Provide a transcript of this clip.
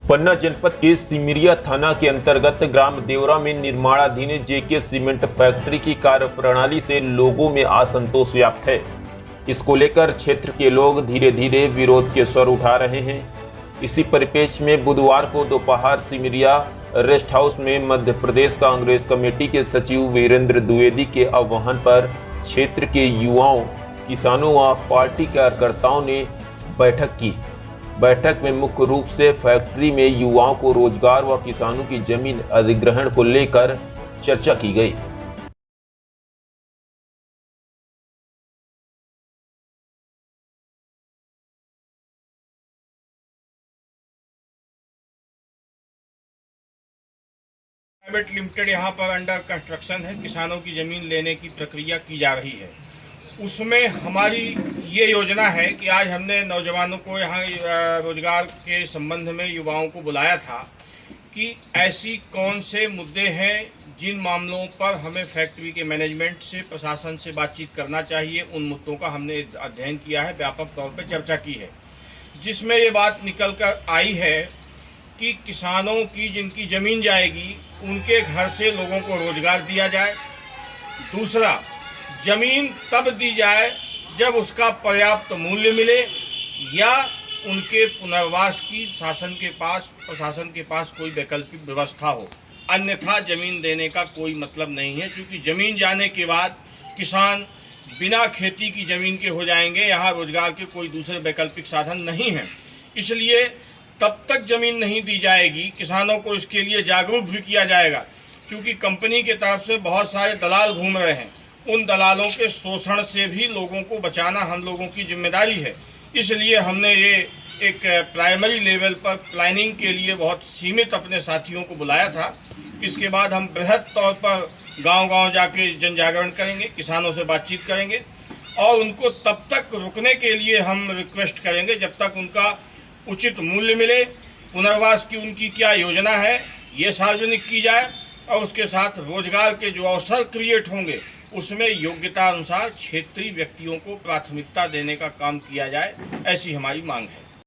पन्ना जनपद के सिमरिया थाना के अंतर्गत ग्राम देवरा में निर्माणाधीन जेके सीमेंट फैक्ट्री की कार्यप्रणाली से लोगों में असंतोष व्याप्त है। इसको लेकर क्षेत्र के लोग धीरे धीरे विरोध के स्वर उठा रहे हैं। इसी परिप्रेक्ष्य में बुधवार को दोपहर सिमरिया रेस्ट हाउस में मध्य प्रदेश कांग्रेस कमेटी के सचिव वीरेंद्र द्विवेदी के आह्वान पर क्षेत्र के युवाओं, किसानों व पार्टी कार्यकर्ताओं ने बैठक की। बैठक में मुख्य रूप से फैक्ट्री में युवाओं को रोजगार व किसानों की जमीन अधिग्रहण को लेकर चर्चा की गई। प्राइवेट लिमिटेड यहाँ पर अंडर कंस्ट्रक्शन है। किसानों की ज़मीन लेने की प्रक्रिया की जा रही है। उसमें हमारी ये योजना है कि आज हमने नौजवानों को यहाँ रोजगार के संबंध में युवाओं को बुलाया था कि ऐसी कौन से मुद्दे हैं जिन मामलों पर हमें फैक्ट्री के मैनेजमेंट से, प्रशासन से बातचीत करना चाहिए। उन मुद्दों का हमने अध्ययन किया है, व्यापक तौर पर चर्चा की है, जिसमें ये बात निकल कर आई है कि किसानों की जिनकी ज़मीन जाएगी उनके घर से लोगों को रोजगार दिया जाए। दूसरा, ज़मीन तब दी जाए जब उसका पर्याप्त मूल्य मिले या उनके पुनर्वास की प्रशासन के पास कोई वैकल्पिक व्यवस्था हो। अन्यथा ज़मीन देने का कोई मतलब नहीं है, क्योंकि ज़मीन जाने के बाद किसान बिना खेती की ज़मीन के हो जाएंगे। यहाँ रोजगार के कोई दूसरे वैकल्पिक साधन नहीं हैं। इसलिए तब तक ज़मीन नहीं दी जाएगी। किसानों को इसके लिए जागरूक भी किया जाएगा, क्योंकि कंपनी के तरफ से बहुत सारे दलाल घूम रहे हैं। उन दलालों के शोषण से भी लोगों को बचाना हम लोगों की जिम्मेदारी है। इसलिए हमने ये एक प्राइमरी लेवल पर प्लानिंग के लिए बहुत सीमित अपने साथियों को बुलाया था। इसके बाद हम बृहद तौर पर गांव-गांव जाके जन जागरण करेंगे, किसानों से बातचीत करेंगे और उनको तब तक रुकने के लिए हम रिक्वेस्ट करेंगे जब तक उनका उचित मूल्य मिले। पुनर्वास की उनकी क्या योजना है ये सार्वजनिक की जाए और उसके साथ रोजगार के जो अवसर क्रिएट होंगे उसमें योग्यता अनुसार क्षेत्रीय व्यक्तियों को प्राथमिकता देने का काम किया जाए, ऐसी हमारी मांग है।